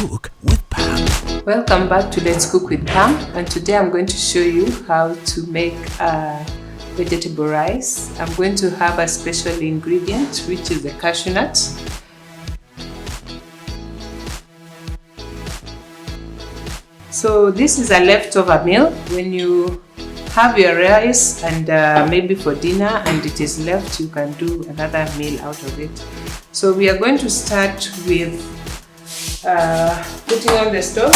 Cook with Pam. Welcome back to Let's Cook with Pam, and today I'm going to show you how to make vegetable rice. I'm going to have a special ingredient, which is the cashew nut. So this is a leftover meal. When you have your rice and maybe for dinner and it is left, you can do another meal out of it. So we are going to start with putting on the stove.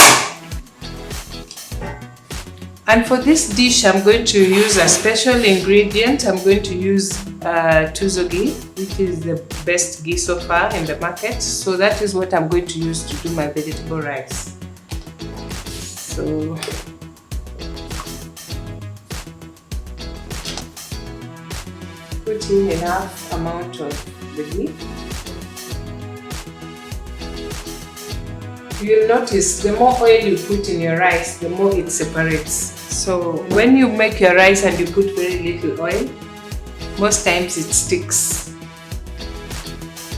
And for this dish, I'm going to use a special ingredient. I'm going to use Tuzo ghee, which is the best ghee so far in the market. So that is what I'm going to use to do my vegetable rice. So put in enough amount of the ghee. You'll notice the more oil you put in your rice, the more it separates. So when you make your rice and you put very little oil, most times it sticks.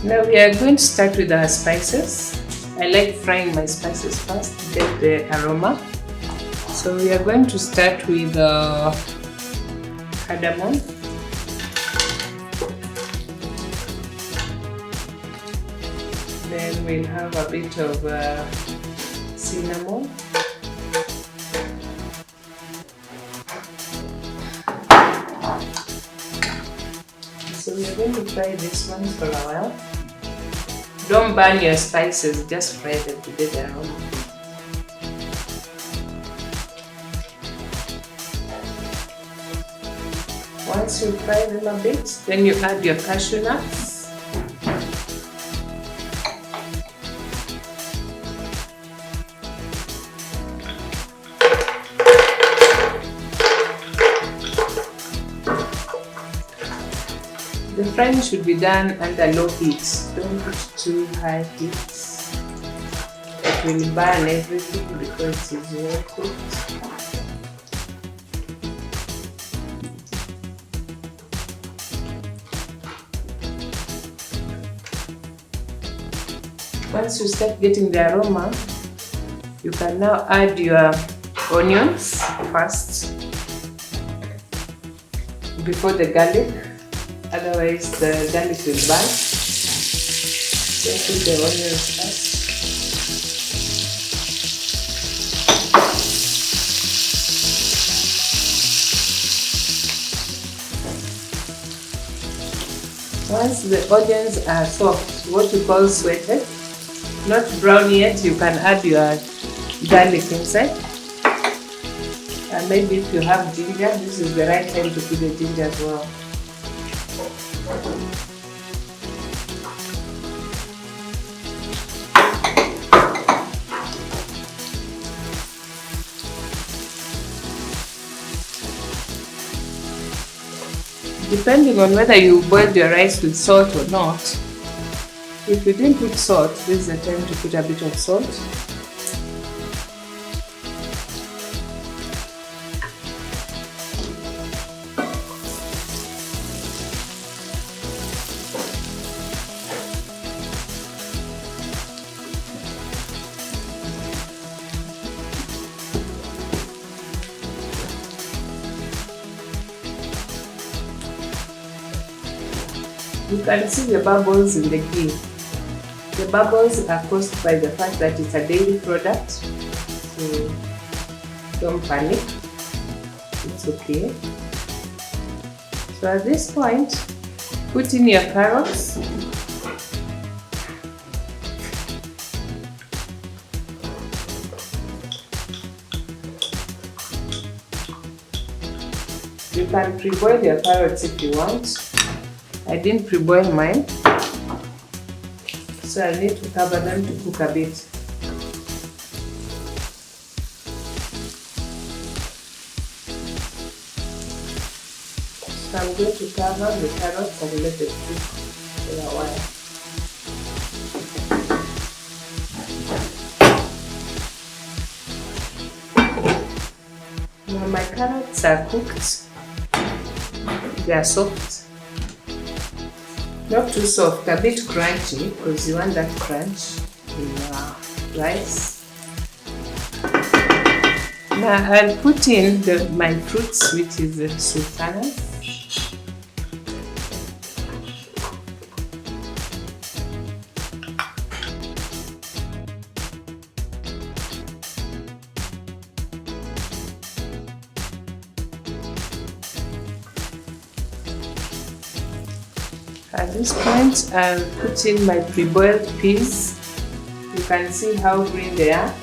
Now we are going to start with our spices. I like frying my spices first to get the aroma. So we are going to start with cardamom. Then we'll have a bit of cinnamon. So we're going to fry this one for a while. Don't burn your spices, just fry them to get the aroma. Once you fry them a bit, then you add your cashew nuts. The frying should be done under low heat. Don't put too high heat. It will burn everything because it's well cooked. Once you start getting the aroma, you can now add your onions first before the garlic. Otherwise the garlic will burn. So put the onions first. Once the onions are soft, what we call sweated, not brown yet, you can add your garlic inside. And maybe if you have ginger, this is the right time to put the ginger as well. Depending on whether you boiled your rice with salt or not. If you didn't put salt, this is the time to put a bit of salt. You can see the bubbles in the ghee. The bubbles are caused by the fact that it's a dairy product, so don't panic, it's okay. So at this point, put in your carrots. You can pre-boil your carrots if you want. I didn't pre-boil mine, so I need to cover them to cook a bit. So I'm going to cover the carrots and let it cook for a while. Now my carrots are cooked. They are soft. Not too soft, a bit crunchy, because you want that crunch in rice. Now I'll put in my fruits, which is the sultanas. At this point, I'll put in my pre-boiled peas. You can see how green they are.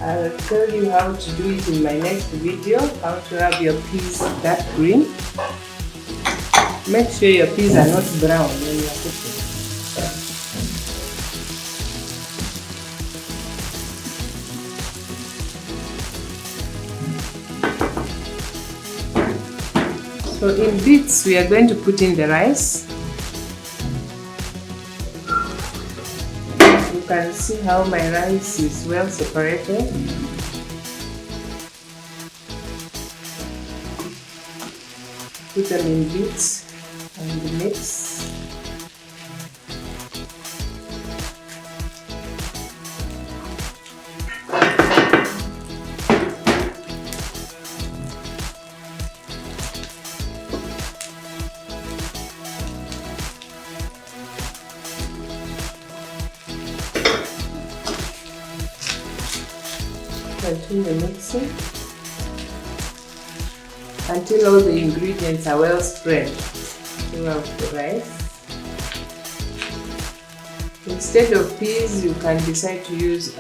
I'll tell you how to do it in my next video, how to have your peas that green. Make sure your peas are not brown when you are cooking. So in bits, we are going to put in the rice. You can see how my rice is well separated. Put them in bits and mix. Continue mixing until all the ingredients are well spread throughout the rice. Instead of peas, you can decide to use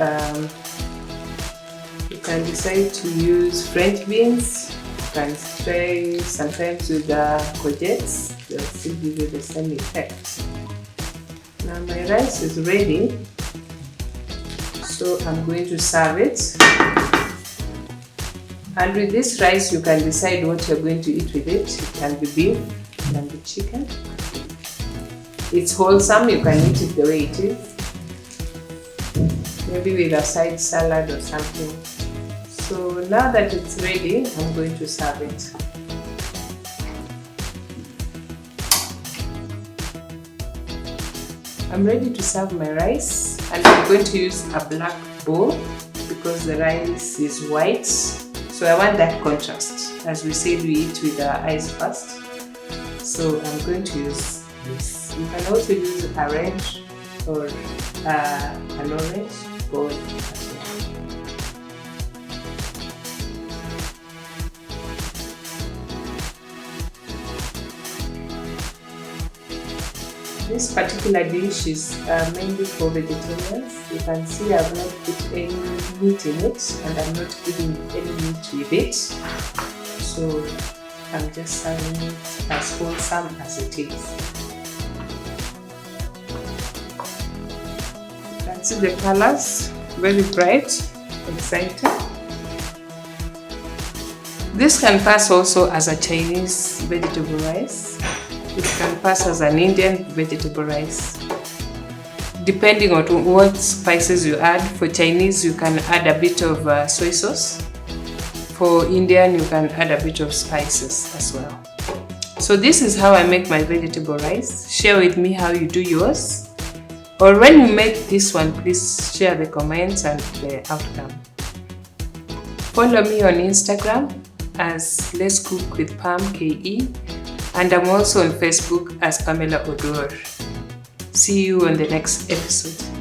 French beans. You can try sometimes with courgettes. They'll still give you the same effect. Now my rice is ready, so I'm going to serve it. And with this rice, you can decide what you're going to eat with it. It can be beef, it can be chicken. It's wholesome, you can eat it the way it is. Maybe with a side salad or something. So now that it's ready, I'm going to serve it. I'm ready to serve my rice, and I'm going to use a black bowl because the rice is white. So I want that contrast. As we said, we eat with our eyes first. So I'm going to use this. You can also use a red or an orange bowl as well. This particular dish is mainly for vegetarians. You can see I've not put any meat in it, and I'm not eating any meat with it. So I'm just serving it as wholesome as it is. You can see the colors, very bright, exciting. This can pass also as a Chinese vegetable rice. It can pass as an Indian vegetable rice, depending on what spices you add. For Chinese, you can add a bit of soy sauce. For Indian, you can add a bit of spices as well. So this is how I make my vegetable rice. Share with me how you do yours. Or when you make this one, please share the comments and the outcome. Follow me on Instagram as Let's Cook with Pam KE. And I'm also on Facebook as Pamela Odor. See you on the next episode.